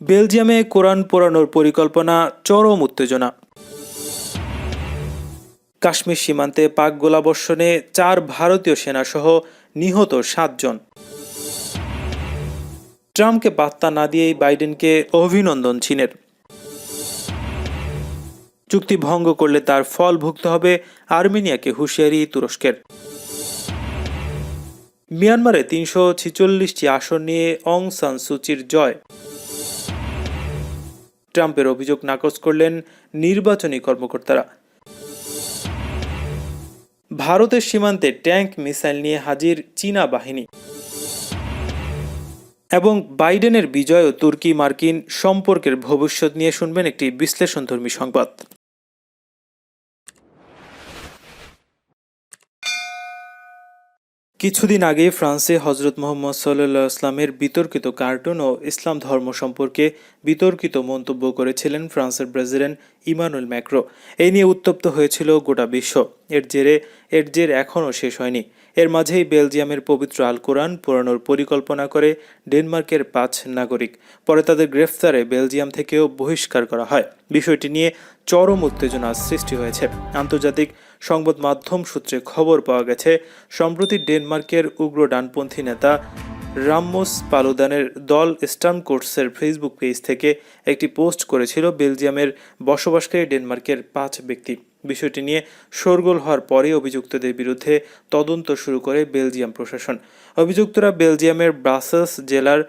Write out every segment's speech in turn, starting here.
বেলজিয়ামে কোরআন পোড়ানোর পরিকল্পনা, চরম উত্তেজনা। কাশ্মীর সীমান্তে পাক গোলাবর্ষণে 4 ভারতীয় সেনাসহ নিহত 7 জন। ট্রাম্পকে পাত্তা না দিয়েই বাইডেনকে অভিনন্দন চীনের। চুক্তি ভঙ্গ করলে তার ফল ভুগতে হবে আর্মেনিয়াকে হুঁশিয়ারি তুরস্কের। মিয়ানমারে 346টি আসন নিয়ে অং সান সুচির জয়। ট্রাম্পের অভিযোগ নাকচ করলেন নির্বাচনী কর্মকর্তারা। ভারতের সীমান্তে ট্যাঙ্ক মিসাইল নিয়ে হাজির চীনা বাহিনী। এবং বাইডেনের বিজয় ও তুর্কি মার্কিন সম্পর্কের ভবিষ্যৎ নিয়ে শুনবেন একটি বিশ্লেষণধর্মী সংবাদ। কিছুদিন আগে ফ্রান্সে হজরত মোহাম্মদ সাল্লাল্লাহু আলাইহি ওয়াসাল্লামের বিতর্কিত কার্টুন ও ইসলাম ধর্ম সম্পর্কে বিতর্কিত মন্তব্য করেছিলেন ফ্রান্সের প্রেসিডেন্ট ইমানুয়েল ম্যাক্রো। এই নিয়ে উত্তপ্ত হয়েছিল গোটা বিশ্ব। এর জের এখনও শেষ হয়নি। এর মাঝেই বেলজিয়ামের পবিত্র আল কোরআন পোড়ানোর পরিকল্পনা করে ডেনমার্কের 5 নাগরিক। পরে তাদের গ্রেফতারে বেলজিয়াম থেকেও বহিষ্কার করা হয়। বিষয়টি নিয়ে চরম উত্তেজনা সৃষ্টি হয়েছে। আন্তর্জাতিক সংবাদ মাধ্যম সূত্রে খবর পাওয়া গেছে, সম্প্রতি ডেনমার্কের উগ্র ডানপন্থী নেতা রামমোস পালুদানের দল স্টার্মকোর্টসের ফেসবুক পেজ থেকে একটি পোস্ট করেছিল বেলজিয়ামের বসবাসকারী ডেনমার্কের 5 ব্যক্তি। বিষয়টি নিয়ে শোরগোল হওয়ার পরে অভিযুক্তদের বিরুদ্ধে তদন্ত শুরু করে বেলজিয়াম প্রশাসন। অভিযুক্তরা বেলজিয়ামের ব্রাসেলস জেলার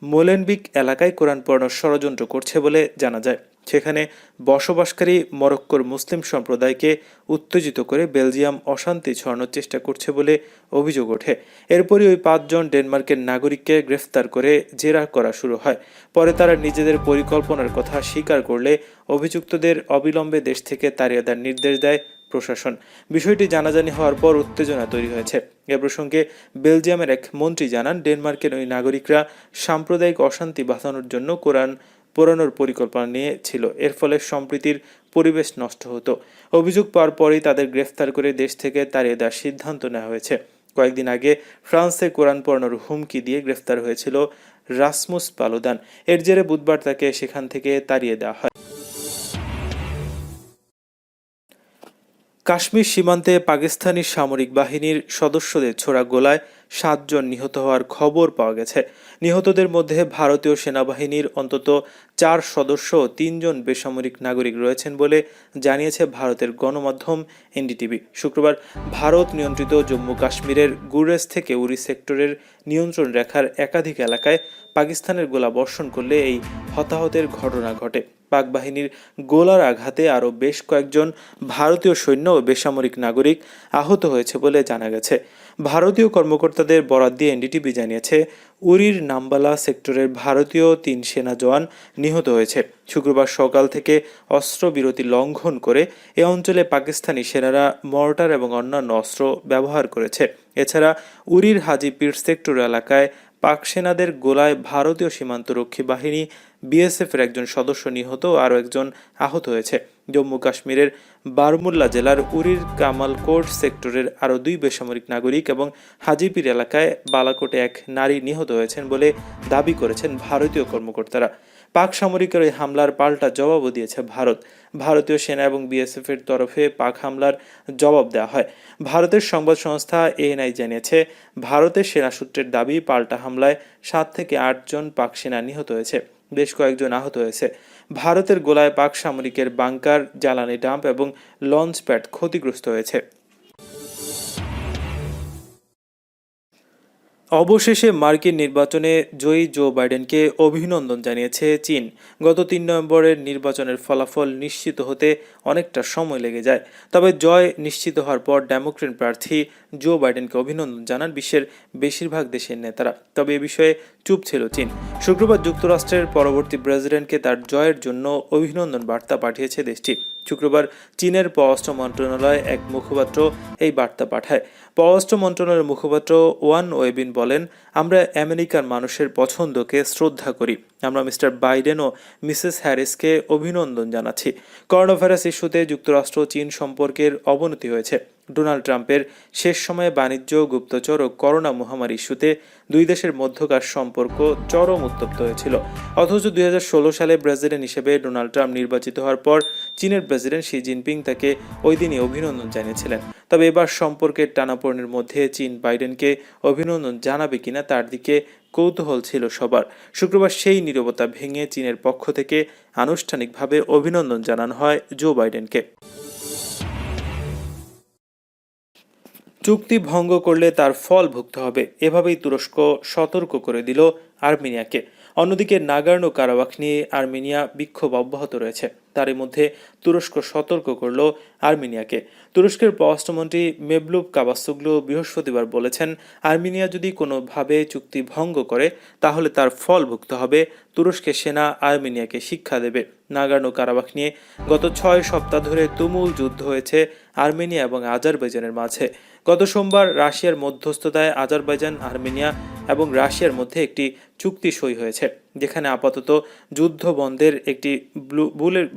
মোলেনবিক এলাকায় কোরআন পড়ানোর ষড়যন্ত্র করছে বলে জানা যায়। সেখানে বসবাসকারী মরক্কোর মুসলিম সম্প্রদায়কে উত্তেজিত করে বেলজিয়াম অশান্তি ছড়ানোর চেষ্টা করছে বলে অভিযোগ ওঠে। এরপরই ওই 5 জন ডেনমার্কের নাগরিককে গ্রেফতার করে জেরা করা শুরু হয়। পরে তারা নিজেদের পরিকল্পনার কথা স্বীকার করলে অভিযুক্তদের অবিলম্বে দেশ থেকে তাড়িয়ে দেওয়ার নির্দেশ দেয় প্রশাসন। বিষয়টি জানাজানি হওয়ার পর উত্তেজনা তৈরি হয়েছে। এ প্রসঙ্গে বেলজিয়ামের এক মন্ত্রী জানান, ডেনমার্কের ওই নাগরিকরা সাম্প্রদায়িক অশান্তি বাঁধানোর জন্য কোরআন পোড়ানোর পরিকল্পনা নিয়েছিল। এর ফলে সম্প্রীতির পরিবেশ নষ্ট হতো। অভিযোগ পাওয়ার পরেই তাদের গ্রেফতার করে দেশ থেকে তাড়িয়ে দেওয়ার সিদ্ধান্ত নেওয়া হয়েছে। কয়েকদিন আগে ফ্রান্সে কোরআন পড়ানোর হুমকি দিয়ে গ্রেফতার হয়েছিল রাসমুস পালুদান। এর জেরে বুধবার তাকে সেখান থেকে তাড়িয়ে দেওয়া হয়। কাশ্মীর সীমান্তে পাকিস্তানি সামরিক বাহিনীর সদস্যদের ছোড়া গোলায় 7 জন নিহত হওয়ার খবর পাওয়া গেছে। নিহতদের মধ্যে ভারতীয় সেনাবাহিনীর অন্তত 4 সদস্য ও 3 জন বেসামরিক নাগরিক রয়েছেন বলে জানিয়েছে ভারতের গণমাধ্যম এনডিটিভি। শুক্রবার ভারত নিয়ন্ত্রিত জম্মু কাশ্মীরের গুরেজ থেকে উরি সেক্টরের নিয়ন্ত্রণ রেখার একাধিক এলাকায় পাকিস্তানের গোলা বর্ষণ করলে এই হতাহতের ঘটনা ঘটে। পাক বাহিনীর গোলার আঘাতে আরও বেশ কয়েকজন ভারতীয় সৈন্য ও বেসামরিক নাগরিক আহত হয়েছে বলে জানা গেছে। ভারতীয় কর্মকর্তাদের বরাত দিয়ে এনডিটিভি জানিয়েছে, উরির নাম্বালা সেক্টরের ভারতীয় 3 সেনা জওয়ান নিহত হয়েছে। শুক্রবার সকাল থেকে অস্ত্রবিরতি লঙ্ঘন করে এ অঞ্চলে পাকিস্তানি সেনারা মর্টার এবং অন্যান্য অস্ত্র ব্যবহার করেছে। এছাড়া উরির হাজিপীর সেক্টর এলাকায় পাক সেনাদের গোলায় ভারতীয় সীমান্তরক্ষী বাহিনী বিএসএফের একজন সদস্য নিহত ও আরও একজন আহত হয়েছে। জম্মু কাশ্মীরের বারমুল্লা জেলার উরির কামালকোট সেক্টরের আরও 2 বেসামরিক নাগরিক এবং হাজিপীর এলাকায় বালাকোটে এক নারী নিহত হয়েছেন বলে দাবি করেছেন ভারতীয় কর্মকর্তারা। পাক সামরিকের ওই হামলার পাল্টা জবাবও দিয়েছে ভারত। ভারতীয় সেনা এবং বিএসএফের তরফে পাক হামলার জবাব দেওয়া হয়। ভারতের সংবাদ সংস্থা এএনআই জানিয়েছে, ভারতের সেনা সূত্রের দাবি, পাল্টা হামলায় 7 থেকে 8 জন পাক সেনা নিহত হয়েছে, বেশ কয়েকজন আহত হয়েছে। ভারতের গোলায় পাক সামরিকের বাংকার, জ্বালানি ডাম্প এবং লঞ্চ প্যাড ক্ষতিগ্রস্ত হয়েছে। অবশেষে মার্কিন নির্বাচনে জয়ী জো বাইডেনকে অভিনন্দন জানিয়েছে চীন। গত 3 নভেম্বরের নির্বাচনের ফলাফল নিশ্চিত হতে অনেকটা সময় লেগে যায়। তবে জয় নিশ্চিত হওয়ার পর ডেমোক্র্যাট প্রার্থী জো বাইডেনকে অভিনন্দন জানান বিশ্বের বেশিরভাগ দেশের নেতারা। তবে এ বিষয়ে চুপ ছিল চীন। শুক্রবার যুক্তরাষ্ট্রের পরবর্তী প্রেসিডেন্টকে তার জয়ের জন্য অভিনন্দন বার্তা পাঠিয়েছে দেশটি। শুক্রবার চীনের পররাষ্ট্র মন্ত্রণালয় এক মুখপাত্র এই বার্তা পাঠায়। পররাষ্ট্র মন্ত্রণালয়ের মুখপাত্র ওয়ান ওয়েবিন বলেন, আমরা আমেরিকার মানুষের পছন্দকে শ্রদ্ধা করি। আমরা মিস্টার বাইডেন ও মিসেস হ্যারিসকে অভিনন্দন জানাচ্ছি। করোনা ভাইরাস ইস্যুতে যুক্তরাষ্ট্র চীন সম্পর্কের অবনতি হয়েছে। ডোনাল্ড ট্রাম্পের শেষ সময়ে বাণিজ্য, গুপ্তচর ও করোনা মহামারী ইস্যুতে দুই দেশের মধ্যকার সম্পর্ক চরম উত্তপ্ত হয়েছিল। অথচ 2016 সালে প্রেসিডেন্ট হিসেবে ডোনাল্ড ট্রাম্প নির্বাচিত হওয়ার পর চীনের প্রেসিডেন্ট শি জিনপিং তাকে ওই দিনই অভিনন্দন জানিয়েছিলেন। তবে এবার সম্পর্কের টানাপোড়েনের মধ্যে চীন বাইডেনকে অভিনন্দন জানাবে কিনা তার দিকে কৌতূহল ছিল সবার। শুক্রবার সেই নীরবতা ভেঙে চীনের পক্ষ থেকে আনুষ্ঠানিকভাবে অভিনন্দন জানানো হয় জো বাইডেনকে। চুক্তি ভঙ্গ করলে তার ফল ভুগতে হবে, এভাবেই তুরস্ক সতর্ক করে দিল আর্মেনিয়াকে। অন্যদিকে নাগোর্নো কারাবাখ নিয়ে আর্মেনিয়া বিক্ষোভ অব্যাহত রয়েছে। তারই মধ্যে তুরস্ক সতর্ক করল আর্মেনিয়াকে। তুরস্কের পররাষ্ট্রমন্ত্রী মেভলুত কাভাসোগলু বৃহস্পতিবার বলেছেন, আর্মেনিয়া যদি কোনোভাবে চুক্তি ভঙ্গ করে তাহলে তার ফল ভুগতে হবে। তুরস্কের সেনা আর্মেনিয়াকে শিক্ষা দেবে। নাগোর্নো কারাবাখ নিয়ে গত 6 সপ্তাহ ধরে তুমুল যুদ্ধ হয়েছে আর্মেনিয়া এবং আজারবাইজানের মাঝে। গত সোমবার রাশিয়ার মধ্যস্থতায় আজারবাইজান, আর্মেনিয়া এবং রাশিয়ার মধ্যে একটি চুক্তি সই হয়েছে, যেখানে আপাতত যুদ্ধ বন্ধের একটি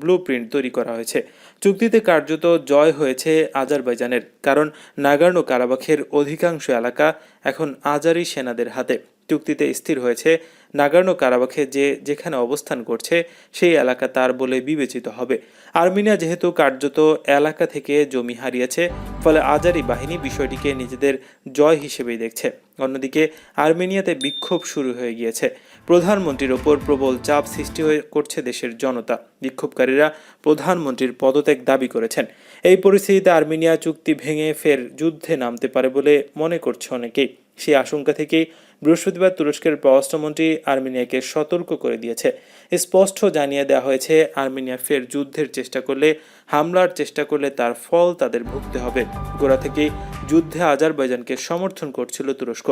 ব্লুপ্রিন্ট তৈরি করা হয়েছে। চুক্তিতে কার্যত জয় হয়েছে আজারবাইজানের, কারণ নাগোর্নো কারাবাখের অধিকাংশ এলাকা এখন আজারি সেনাদের হাতে। চুক্তিতে স্থির হয়েছে নাগোর্নো কারাবাখে যেখানে অবস্থান করছে সেই এলাকা তার বলে বিবেচিত হবে। আর্মেনিয়া যেহেতু কার্যত এলাকা থেকে জমি হারিয়েছে, ফলে আজারি বাহিনী বিষয়টিকে নিজেদের জয় হিসেবেই দেখছে। অন্যদিকে আর্মেনিয়াতে বিক্ষোভ শুরু হয়ে গিয়েছে। প্রধানমন্ত্রীর ওপর প্রবল চাপ সৃষ্টি করছে দেশের জনতা। বিক্ষোভকারীরা প্রধানমন্ত্রীর পদত্যাগ দাবি করেছেন। এই পরিস্থিতিতে আর্মেনিয়া চুক্তি ভেঙে ফের যুদ্ধে নামতে পারে বলে মনে করছে অনেকেই। সেই আশঙ্কা থেকেই বৃহস্পতিবার তুরস্কের পররাষ্ট্রমন্ত্রী আর্মেনিয়াকে সতর্ক করে দিয়েছে। স্পষ্ট জানিয়ে দেওয়া হয়েছে, আর্মেনিয়া ফের যুদ্ধের চেষ্টা করলে, হামলার চেষ্টা করলে তার ফল তাদের ভুগতে হবে। গোড়া থেকেই যুদ্ধে আজারবাইজানকে সমর্থন করছিল তুরস্ক।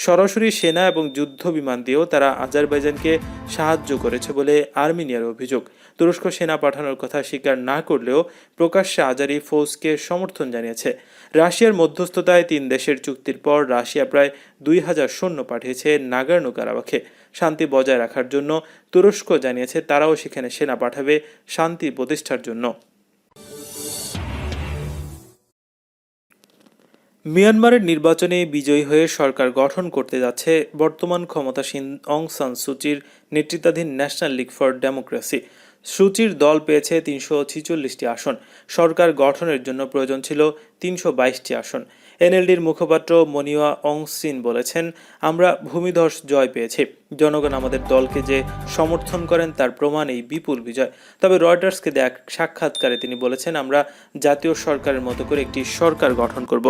সরাসরি সেনা এবং যুদ্ধ বিমান দিয়েও তারা আজারবাইজানকে সাহায্য করেছে বলে আর্মেনিয়ার অভিযোগ। তুরস্ক সেনা পাঠানোর কথা স্বীকার না করলেও প্রকাশ্যে আজারি ফৌজকে সমর্থন জানিয়েছে। রাশিয়ার মধ্যস্থতায় 3 দেশের চুক্তির পর রাশিয়া প্রায় 2000 সৈন্য পাঠিয়েছে নাগোর্নো কারাবাখে। শান্তি বজায় রাখার জন্য তুরস্ক জানিয়েছে তারাও সেখানে সেনা পাঠাবে শান্তি প্রতিষ্ঠার জন্য। মিয়ানমারের নির্বাচনে বিজয়ী হয়ে সরকার গঠন করতে যাচ্ছে বর্তমান ক্ষমতাসীন অং সান সুচির নেতৃত্বাধীন ন্যাশনাল লিগ ফর ডেমোক্রেসি। সুচির দল পেয়েছে 346টি আসন। সরকার গঠনের জন্য প্রয়োজন ছিল 322টি আসন। এনএলডির মুখপাত্র মনিওয়া অং সিন বলেছেন, আমরা ভূমিধস জয় পেয়েছি। জনগণ আমাদের দলকে যে সমর্থন করেন তার প্রমাণ এই বিপুল বিজয়। তবে রয়টার্সকে দেয়া সাক্ষাৎকারে তিনি বলেছেন, আমরা জাতীয় সরকারের মতো করে একটি সরকার গঠন করব।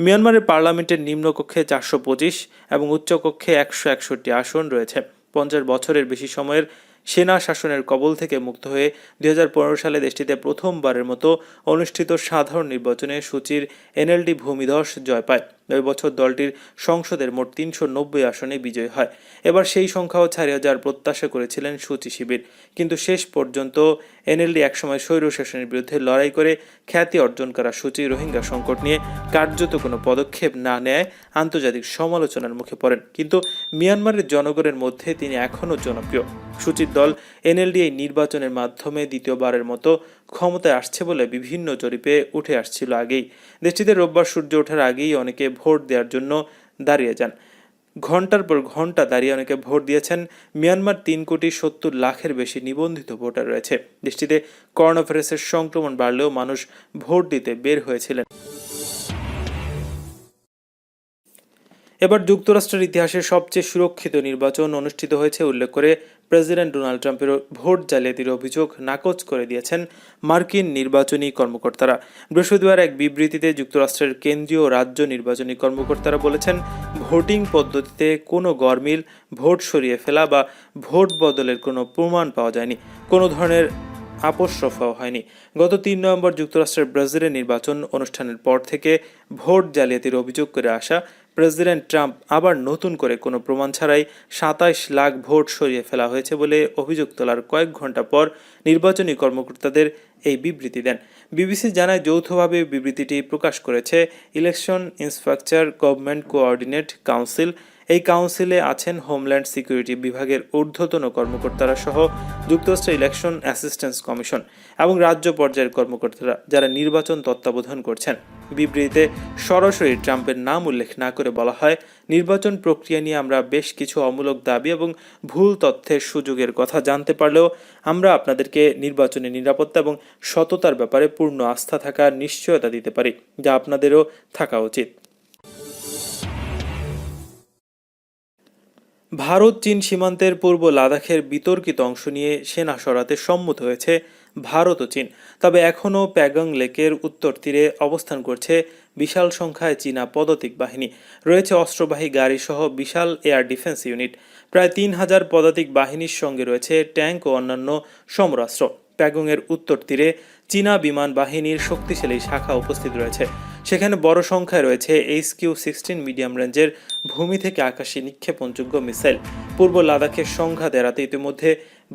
মিয়ানমারের পার্লামেন্টের নিম্নকক্ষে 425 এবং উচ্চকক্ষে 161টি আসন রয়েছে। 50 বছরের বেশি সময়ের সেনা শাসনের কবল থেকে মুক্ত হয়ে 2015 সালে দেশটিতে প্রথমবারের মতো অনুষ্ঠিত সাধারণ নির্বাচনে সুচির এনএলডি ভূমিধস জয় পায়। ওই বছর দলটির সংসদের মোট 390 আসনে বিজয় হয়। এবার সেই সংখ্যাও ছাড়িয়ে যাওয়ার প্রত্যাশা করেছিলেন সুচি শিবির, কিন্তু শেষ পর্যন্ত এনএলডি একসময় স্বৈরশাসনের বিরুদ্ধে লড়াই করে খ্যাতি অর্জন করা সুচি রোহিঙ্গা সংকট নিয়ে কার্যত কোনো পদক্ষেপ না নেয় আন্তর্জাতিক সমালোচনার মুখে পড়েন। কিন্তু মিয়ানমারের জনগণের মধ্যে তিনি এখনও জনপ্রিয়। সুচির দল এনএলডি এই নির্বাচনের মাধ্যমে দ্বিতীয়বারের মতো ক্ষমতায় আসছে বলে বিভিন্ন জরিপে উঠে আসছিল আগেই। দেশটিতে রোববার সূর্য ওঠার আগেই অনেকে ভোট দেওয়ার জন্য দাঁড়িয়ে যান। ঘন্টার পর ঘন্টা দাঁড়িয়ে অনেকে ভোট দিয়েছেন। মিয়ানমার 3,70,00,000-এর বেশি নিবন্ধিত ভোটার রয়েছে। দেশটিতে করোনা ভাইরাসের সংক্রমণ বাড়লেও মানুষ ভোট দিতে বের হয়েছিলেন। এবার যুক্তরাষ্ট্রের ইতিহাসে সবচেয়ে সুরক্ষিত নির্বাচন অনুষ্ঠিত হয়েছে উল্লেখ করে প্রেসিডেন্ট ডোনাল্ড ট্রাম্পের ভোট জালিয়াতির অভিযোগ নাকচ করে দিয়েছেন মার্কিন নির্বাচনী কর্মকর্তারা। বৃহস্পতিবার এক বিবৃতিতে যুক্তরাষ্ট্রের কেন্দ্রীয় ও রাজ্য নির্বাচনী কর্মকর্তারা বলেছেন, ভোটিং পদ্ধতিতে কোনো গরমিল, ভোট সরিয়ে ফেলা বা ভোট বদলের কোনো প্রমাণ পাওয়া যায়নি। কোনো ধরনের আপোষ রফাও হয়নি। গত ৩ নভেম্বর যুক্তরাষ্ট্রের ব্রাজিলের নির্বাচন অনুষ্ঠানের পর থেকে ভোট জালিয়াতির অভিযোগ করে আসা প্রেসিডেন্ট ট্রাম্প আবার নতুন করে কোনো প্রমাণ ছাড়াই ২৭ লাখ ভোট সরিয়ে ফেলা হয়েছে বলে অভিযোগ তোলার কয়েক ঘন্টা পর নির্বাচনী কর্মকর্তাদের এই বিবৃতি দেন। বিবিসি জানায়, যৌথভাবে বিবৃতিটি প্রকাশ করেছে election inspector government coordinate council. এই কাউন্সিলে আছেন হোমল্যান্ড সিকিউরিটি বিভাগের ঊর্ধ্বতন কর্মকর্তারা সহ যুক্তরাষ্ট্রের ইলেকশন অ্যাসিস্ট্যান্স কমিশন এবং রাজ্য পর্যায়ের কর্মকর্তারা, যারা নির্বাচন তত্ত্বাবধান করছেন। বিবৃতিতে সরাসরি ট্রাম্পের নাম উল্লেখ না করে বলা হয়, নির্বাচন প্রক্রিয়া নিয়ে আমরা বেশ কিছু অমূলক দাবি এবং ভুল তথ্যের সুযোগের কথা জানতে পারলেও আমরা আপনাদেরকে নির্বাচনের নিরাপত্তা এবং সততার ব্যাপারে পূর্ণ আস্থা থাকার নিশ্চয়তা দিতে পারি, যা আপনাদেরও থাকা উচিত। ভারত চীন সীমান্তের পূর্ব লাদাখের বিতর্কিত অংশ নিয়ে সেনা সরাতে সম্মত হয়েছে ভারত ও চীন। তবে এখনও প্যাগং লেকের উত্তর তীরে অবস্থান করছে বিশাল সংখ্যায় চীনা পদাতিক বাহিনী। রয়েছে অস্ত্রবাহী গাড়ি সহ বিশাল এয়ার ডিফেন্স ইউনিট। প্রায় ৩,০০০ পদাতিক বাহিনীর সঙ্গে রয়েছে ট্যাঙ্ক ও অন্যান্য সমরাস্ত্র। প্যাগংয়ের উত্তর তীরে চীনা বিমান বাহিনীর শক্তিশালী শাখা উপস্থিত রয়েছে। সেখানে বড় সংখ্যায় রয়েছে HQ-16 মিডিয়াম রেঞ্জের ভূমি থেকে আকাশে নিক্ষেপণযোগ্য মিসাইল। পূর্ব লাদাখের সংঘাত এড়াতে ইতিমধ্যে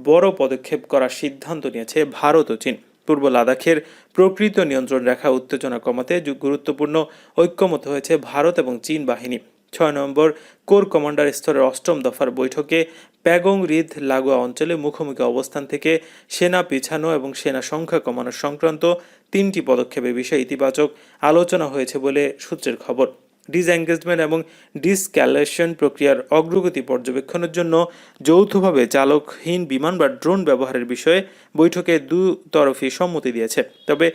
বড় পদক্ষেপ করার সিদ্ধান্ত নিয়েছে ভারত ও চীন। পূর্ব লাদাখের প্রকৃত নিয়ন্ত্রণ রেখা উত্তেজনা কমাতে গুরুত্বপূর্ণ ঐক্যমত হয়েছে ভারত এবং চীন বাহিনী। ৬ নভেম্বর কোর কমান্ডার স্তরের ৮ম দফার বৈঠকে প্যাগং হ্রদ লাগোয়া অঞ্চলে মুখোমুখি অবস্থান থেকে সেনা পিছানো এবং সেনা সংখ্যা কমানো সংক্রান্ত ৩টি পদক্ষেপের বিষয়ে ইতিবাচক আলোচনা হয়েছে বলে সূত্রের খবর। ডিসএঙ্গেজমেন্ট এবং ডিসক্যালেশন প্রক্রিয়ার অগ্রগতি পর্যবেক্ষণের জন্য যৌথভাবে চালকহীন বিমান বা ড্রোন ব্যবহারের বিষয়ে বৈঠকে দুতরফই সম্মতি দিয়েছে। তবে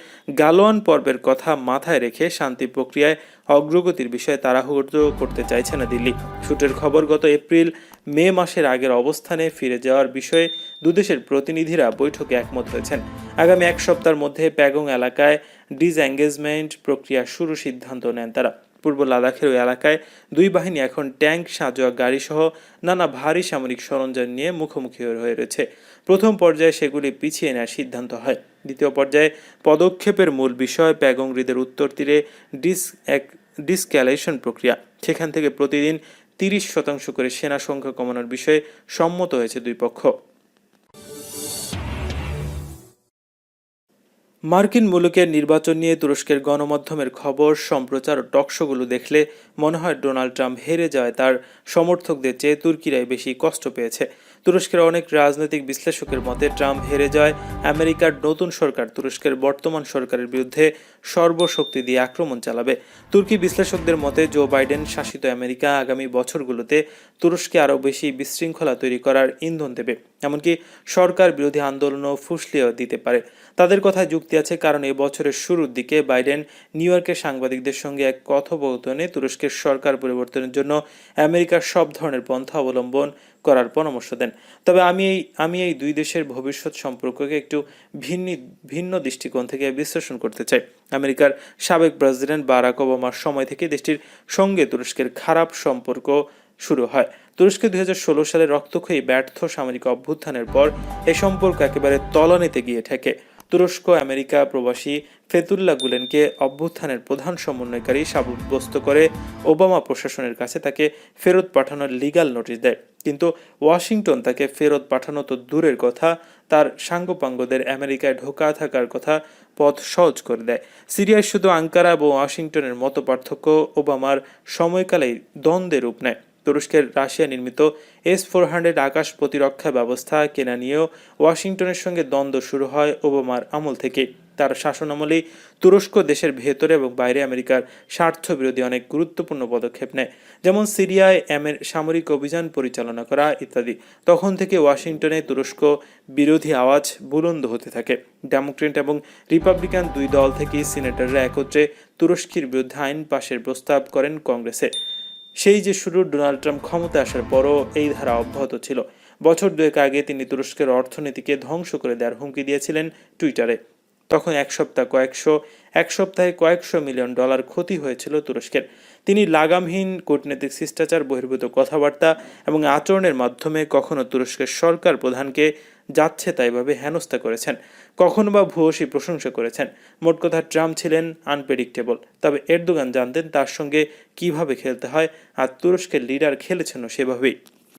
গালোয়ান পর্বের কথা মাথায় রেখে শান্তি প্রক্রিয়ায় অগ্রগতির বিষয়ে তাড়াহুড়ো করতে চাইছে না দিল্লি। সূত্রের খবর, গত এপ্রিল-মে মাসের আগের অবস্থানে ফিরে যাওয়ার বিষয়ে দুদেশের প্রতিনিধিরা বৈঠকে একমত হয়েছেন। আগামী এক সপ্তাহের মধ্যে প্যাগং এলাকায় ডিসএঙ্গেজমেন্ট প্রক্রিয়া শুরু সিদ্ধান্ত নেন তারা। পূর্ব লাদাখের ওই এলাকায় দুই বাহিনী এখন ট্যাঙ্ক, সাঁজোয়া গাড়ি সহ নানা ভারী সামরিক সরঞ্জাম নিয়ে মুখোমুখি হয়ে রয়েছে। প্রথম পর্যায়ে সেগুলি পিছিয়ে নেওয়ার সিদ্ধান্ত হয়। দ্বিতীয় পর্যায়ে পদক্ষেপের মূল বিষয় প্যাগং হ্রদের উত্তর তীরে ডিসক্যালেশন প্রক্রিয়া। সেখান থেকে প্রতিদিন ৩০% করে সেনা সংখ্যা কমানোর বিষয়ে সম্মত হয়েছে দুই পক্ষ। মার্কিন মুলুকের নির্বাচন নিয়ে তুরস্কের গণমাধ্যমের খবর, সম্প্রচার ও টকশোগুলো দেখলে মনে হয় ডোনাল্ড ট্রাম্প হেরে যাওয়ায় তার সমর্থকদের চেয়ে তুর্কিরাই বেশি কষ্ট পেয়েছে। তুরস্কের অনেক রাজনৈতিক বিশ্লেষকের মতে ট্রাম্প হেরে যাওয়ায় আমেরিকার নতুন সরকার তুরস্কের বর্তমান সরকারের বিরুদ্ধে সর্বশক্তি দিয়ে আক্রমণ চালাবে। তুর্কি বিশ্লেষকদের মতে জো বাইডেন শাসিত আমেরিকা আগামী বছরগুলোতে তুরস্কে আরও বেশি বিশৃঙ্খলা তৈরি করার ইন্ধন দেবে, এমনকি সরকার বিরোধী আন্দোলনও ফুসলিয়েও দিতে পারে। তাদের কথায় যুক্তি আছে, কারণ এই বছরের শুরুর দিকে বাইডেন নিউ ইয়র্কের সাংবাদিকদের সঙ্গে এক কথোপকথনে তুরস্কের সরকার পরিবর্তনের জন্য আমেরিকার সব ধরনের পন্থা অবলম্বন করার পরামর্শ দেন। তবে আমি এই দুই দেশের ভবিষ্যৎ সম্পর্ককে একটু ভিন্ন দৃষ্টিকোণ থেকে বিশ্লেষণ করতে চাই। আমেরিকার সাবেক প্রেসিডেন্ট বারাক ওবামার সময় থেকে দেশটির সঙ্গে তুরস্কের খারাপ সম্পর্ক শুরু হয়। তুরস্কে ২০১৬ সালে রক্তক্ষয়ী ব্যর্থ সামরিক অভ্যুত্থানের পর এ সম্পর্ক একেবারে তলানিতে গিয়ে ঠেকে। তুরস্ক আমেরিকা প্রবাসী ফেতুল্লাহ গুলেনকে অভ্যুত্থানের প্রধান সমন্বয়কারী সাব্যস্ত করে ওবামা প্রশাসনের কাছে তাকে ফেরত পাঠানোর লিগ্যাল নোটিশ দেয়। কিন্তু ওয়াশিংটন তাকে ফেরত পাঠানো তো দূরের কথা, তার সাঙ্গপাঙ্গদের আমেরিকায় ঢোকা থাকার কথা পথ সহজ করে দেয়। সিরিয়ায় শুধু আঙ্কারা এবং ওয়াশিংটনের মতো পার্থক্য ওবামার সময়কালেই দ্বন্দ্বের রূপ নেয়। তুরস্কের রাশিয়া নির্মিত S-400 আকাশ প্রতিরক্ষা ব্যবস্থা কেনা নিয়েও ওয়াশিংটনের সঙ্গে দ্বন্দ্ব শুরু হয় ওবামার আমল থেকে। তার শাসনামলেই তুরস্ক দেশের ভেতরে এবং বাইরে আমেরিকার স্বার্থ বিরোধী অনেক গুরুত্বপূর্ণ পদক্ষেপ নেয়, যেমন সিরিয়ায় সামরিক অভিযান পরিচালনা করা ইত্যাদি। তখন থেকে ওয়াশিংটনে তুরস্ক বিরোধী আওয়াজ বুলন্দ হতে থাকে। ডেমোক্রেট এবং রিপাবলিকান দুই দল থেকেই সিনেটররা একত্রে তুরস্কের বিরুদ্ধে আইন পাশের প্রস্তাব করেন কংগ্রেসে। সেই যে শুরু, ডোনাল্ড ট্রাম্প ক্ষমতায় আসার পরও এই ধারা অব্যাহত ছিল। বছর দুয়েক আগে তিনি তুরস্কের অর্থনীতিকে ধ্বংস করে দেওয়ার হুমকি দিয়েছিলেন টুইটারে। তখন এক সপ্তাহে কয়েকশো মিলিয়ন ডলার ক্ষতি হয়েছিল তুরস্কের। তিনি লাগামহীন কূটনৈতিক শিষ্টাচার বহির্ভূত কথাবার্তা এবং আচরণের মাধ্যমে কখনো তুরস্কের সরকার প্রধানকে যাচ্ছে তাইভাবে হেনস্থা করেছেন, কখনো বা ভূয়সী প্রশংসা করেছেন। মোট কথা ট্রাম্প ছিলেন আনপ্রেডিক্টেবল, তবে এরদোগান জানতেন তার সঙ্গে কিভাবে খেলতে হয়, আর তুরস্কের লিডার খেলেছেনও সেভাবেই।